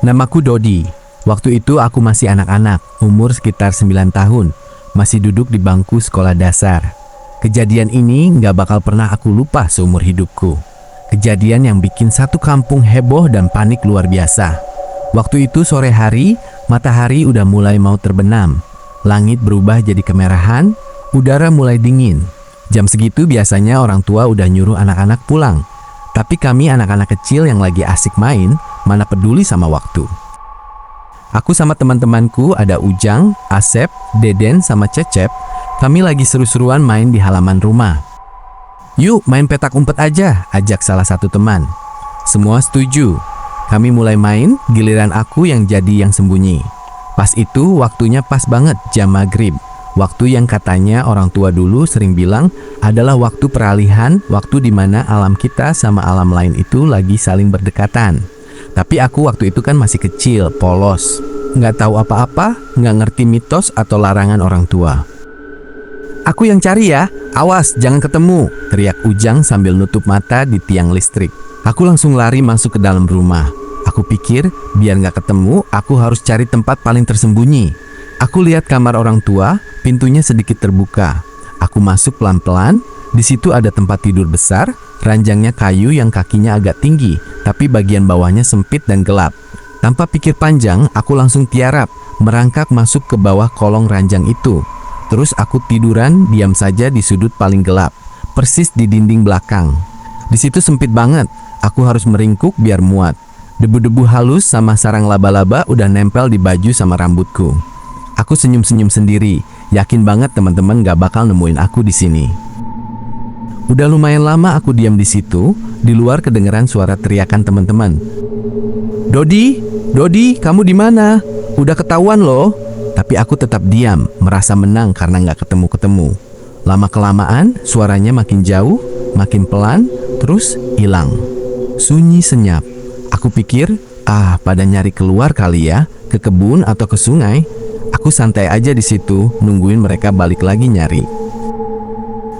Namaku Dodi. Waktu itu aku masih anak-anak, umur sekitar 9 tahun, masih duduk di bangku sekolah dasar. Kejadian ini nggak bakal pernah aku lupa seumur hidupku. Kejadian yang bikin satu kampung heboh dan panik luar biasa. Waktu itu sore hari, matahari udah mulai mau terbenam. Langit berubah jadi kemerahan, udara mulai dingin. Jam segitu biasanya orang tua udah nyuruh anak-anak pulang. Tapi kami anak-anak kecil yang lagi asik main, mana peduli sama waktu. Aku sama teman-temanku ada Ujang, Asep, Deden, sama Cecep. Kami lagi seru-seruan main di halaman rumah. Yuk main petak umpet aja, ajak salah satu teman. Semua setuju. Kami mulai main, giliran aku yang jadi yang sembunyi. Pas itu waktunya pas banget jam maghrib. Waktu yang katanya orang tua dulu sering bilang adalah waktu peralihan, waktu di mana alam kita sama alam lain itu lagi saling berdekatan. Tapi aku waktu itu kan masih kecil, polos, nggak tahu apa-apa, nggak ngerti mitos atau larangan orang tua. Aku yang cari ya, awas jangan ketemu, teriak Ujang sambil nutup mata di tiang listrik. Aku langsung lari masuk ke dalam rumah. Aku pikir biar nggak ketemu, aku harus cari tempat paling tersembunyi. Aku lihat kamar orang tua, pintunya sedikit terbuka. Aku masuk pelan-pelan. Di situ ada tempat tidur besar, ranjangnya kayu yang kakinya agak tinggi, tapi bagian bawahnya sempit dan gelap. Tanpa pikir panjang, aku langsung tiarap, merangkak masuk ke bawah kolong ranjang itu. Terus aku tiduran diam saja di sudut paling gelap, persis di dinding belakang. Di situ sempit banget, aku harus meringkuk biar muat. Debu-debu halus sama sarang laba-laba udah nempel di baju sama rambutku. Aku senyum-senyum sendiri, yakin banget teman-teman gak bakal nemuin aku di sini. Udah lumayan lama aku diam di situ, di luar kedengeran suara teriakan teman-teman. Dodi, kamu di mana? Udah ketahuan loh. Tapi aku tetap diam, merasa menang karena gak ketemu-ketemu. Lama-kelamaan, suaranya makin jauh, makin pelan, terus hilang. Sunyi senyap. Aku pikir, pada nyari keluar kali ya, ke kebun atau ke sungai. Aku santai aja di situ, nungguin mereka balik lagi nyari.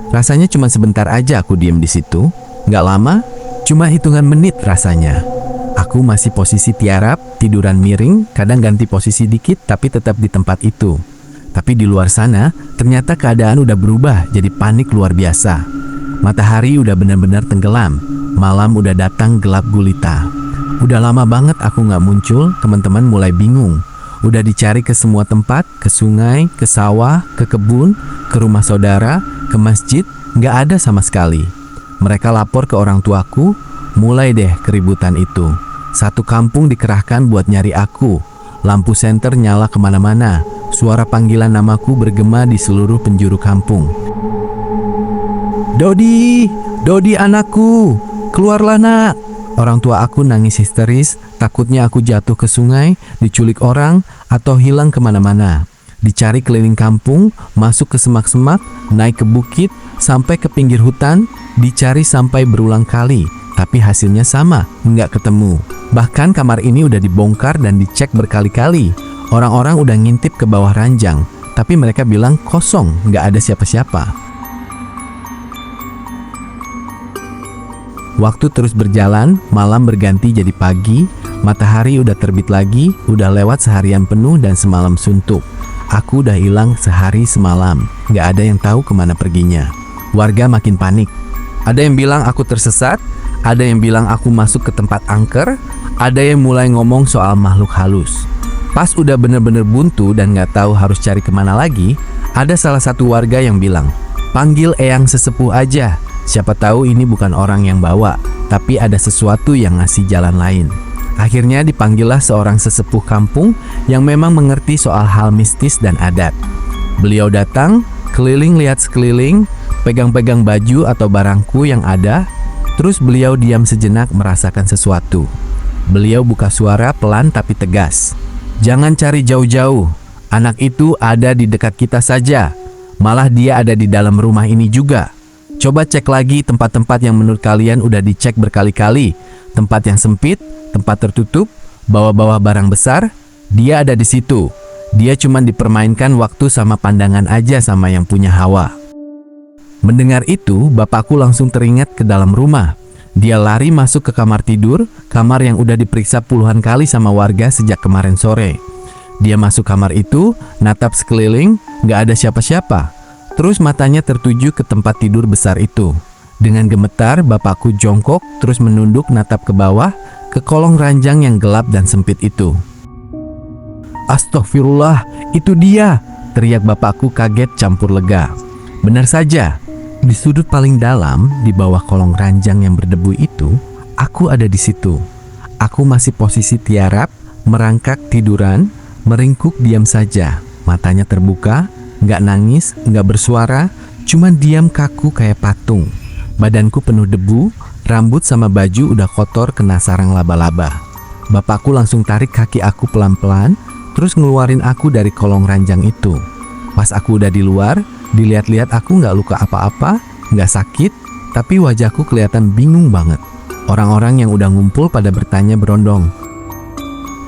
Rasanya cuma sebentar aja aku diem di situ, nggak lama, cuma hitungan menit rasanya. Aku masih posisi tiarap, tiduran miring, kadang ganti posisi dikit tapi tetap di tempat itu. Tapi di luar sana, ternyata keadaan udah berubah jadi panik luar biasa. Matahari udah benar-benar tenggelam, malam udah datang gelap gulita. Udah lama banget aku nggak muncul, teman-teman mulai bingung. Udah dicari ke semua tempat, ke sungai, ke sawah, ke kebun, ke rumah saudara, ke masjid, nggak ada sama sekali. Mereka lapor ke orang tuaku, mulai deh keributan itu. Satu kampung dikerahkan buat nyari aku. Lampu senter nyala kemana-mana. Suara panggilan namaku bergema di seluruh penjuru kampung. Dodi anakku, keluarlah nak. Orang tua aku nangis histeris, takutnya aku jatuh ke sungai, diculik orang, atau hilang kemana-mana. Dicari keliling kampung, masuk ke semak-semak, naik ke bukit, sampai ke pinggir hutan, dicari sampai berulang kali. Tapi hasilnya sama, nggak ketemu. Bahkan kamar ini udah dibongkar dan dicek berkali-kali. Orang-orang udah ngintip ke bawah ranjang, tapi mereka bilang kosong, nggak ada siapa-siapa. Waktu terus berjalan, malam berganti jadi pagi, matahari udah terbit lagi, udah lewat seharian penuh dan semalam suntuk. Aku udah hilang sehari semalam, nggak ada yang tahu kemana perginya. Warga makin panik. Ada yang bilang aku tersesat, ada yang bilang aku masuk ke tempat angker, ada yang mulai ngomong soal makhluk halus. Pas udah bener-bener buntu dan nggak tahu harus cari kemana lagi, ada salah satu warga yang bilang, panggil eyang sesepuh aja. Siapa tahu ini bukan orang yang bawa, tapi ada sesuatu yang ngasih jalan lain. Akhirnya dipanggillah seorang sesepuh kampung yang memang mengerti soal hal mistis dan adat. Beliau datang, keliling lihat sekeliling, pegang-pegang baju atau barangku yang ada, terus beliau diam sejenak merasakan sesuatu. Beliau buka suara pelan tapi tegas. Jangan cari jauh-jauh, anak itu ada di dekat kita saja, malah dia ada di dalam rumah ini juga. Coba cek lagi tempat-tempat yang menurut kalian udah dicek berkali-kali. Tempat yang sempit, tempat tertutup, bawa-bawa barang besar, dia ada di situ. Dia cuma dipermainkan waktu sama pandangan aja sama yang punya hawa. Mendengar itu, bapakku langsung teringat ke dalam rumah. Dia lari masuk ke kamar tidur, kamar yang udah diperiksa puluhan kali sama warga sejak kemarin sore. Dia masuk kamar itu, natap sekeliling, gak ada siapa-siapa. Terus matanya tertuju ke tempat tidur besar itu. Dengan gemetar, bapakku jongkok, terus menunduk natap ke bawah, ke kolong ranjang yang gelap dan sempit itu. "Astagfirullah, itu dia!" teriak bapakku kaget campur lega. Benar saja. Di sudut paling dalam, di bawah kolong ranjang yang berdebu itu, aku ada di situ. Aku masih posisi tiarap, merangkak tiduran, meringkuk diam saja. Matanya terbuka, nggak nangis, nggak bersuara, cuma diam kaku kayak patung. Badanku penuh debu, rambut sama baju udah kotor kena sarang laba-laba. Bapakku langsung tarik kaki aku pelan-pelan, terus ngeluarin aku dari kolong ranjang itu. Pas aku udah di luar, dilihat-lihat aku nggak luka apa-apa, nggak sakit, tapi wajahku kelihatan bingung banget. Orang-orang yang udah ngumpul pada bertanya berondong,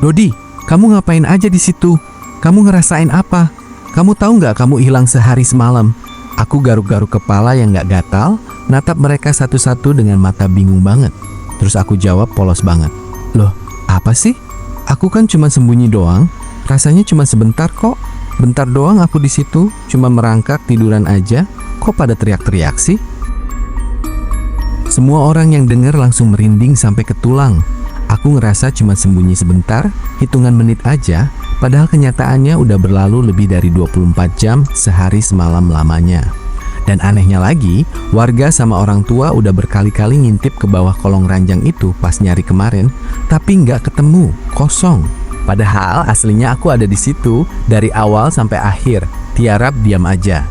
"Dodi, kamu ngapain aja di situ? Kamu ngerasain apa? Kamu tahu nggak kamu hilang sehari semalam?" Aku garuk-garuk kepala yang nggak gatal, natap mereka satu-satu dengan mata bingung banget. Terus aku jawab polos banget, "Loh, apa sih? Aku kan cuma sembunyi doang. Rasanya cuma sebentar kok. Bentar doang aku di situ, cuma merangkak tiduran aja. Kok pada teriak-teriak sih?" Semua orang yang dengar langsung merinding sampai ke tulang. Aku ngerasa cuma sembunyi sebentar, hitungan menit aja, padahal kenyataannya udah berlalu lebih dari 24 jam sehari semalam lamanya. Dan anehnya lagi, warga sama orang tua udah berkali-kali ngintip ke bawah kolong ranjang itu pas nyari kemarin, tapi nggak ketemu, kosong. Padahal aslinya aku ada di situ dari awal sampai akhir, tiarap diam aja.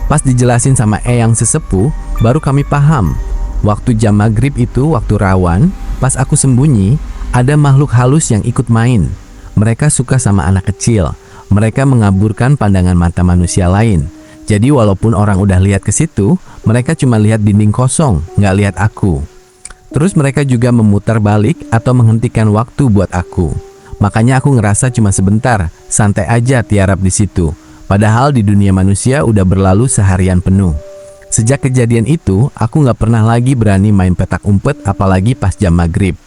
Pas dijelasin sama eyang sesepuh, baru kami paham. Waktu jam maghrib itu waktu rawan, pas aku sembunyi, ada makhluk halus yang ikut main. Mereka suka sama anak kecil. Mereka mengaburkan pandangan mata manusia lain. Jadi walaupun orang udah lihat ke situ, mereka cuma lihat dinding kosong, nggak lihat aku. Terus mereka juga memutar balik atau menghentikan waktu buat aku. Makanya aku ngerasa cuma sebentar, santai aja tiarap di situ. Padahal di dunia manusia udah berlalu seharian penuh. Sejak kejadian itu, aku nggak pernah lagi berani main petak umpet apalagi pas jam maghrib.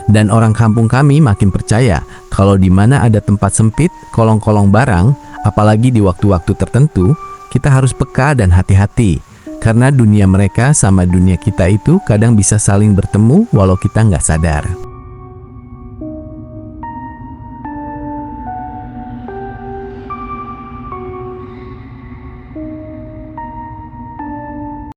Dan orang kampung kami makin percaya kalau di mana ada tempat sempit, kolong-kolong barang, apalagi di waktu-waktu tertentu, kita harus peka dan hati-hati. Karena dunia mereka sama dunia kita itu kadang bisa saling bertemu walau kita nggak sadar.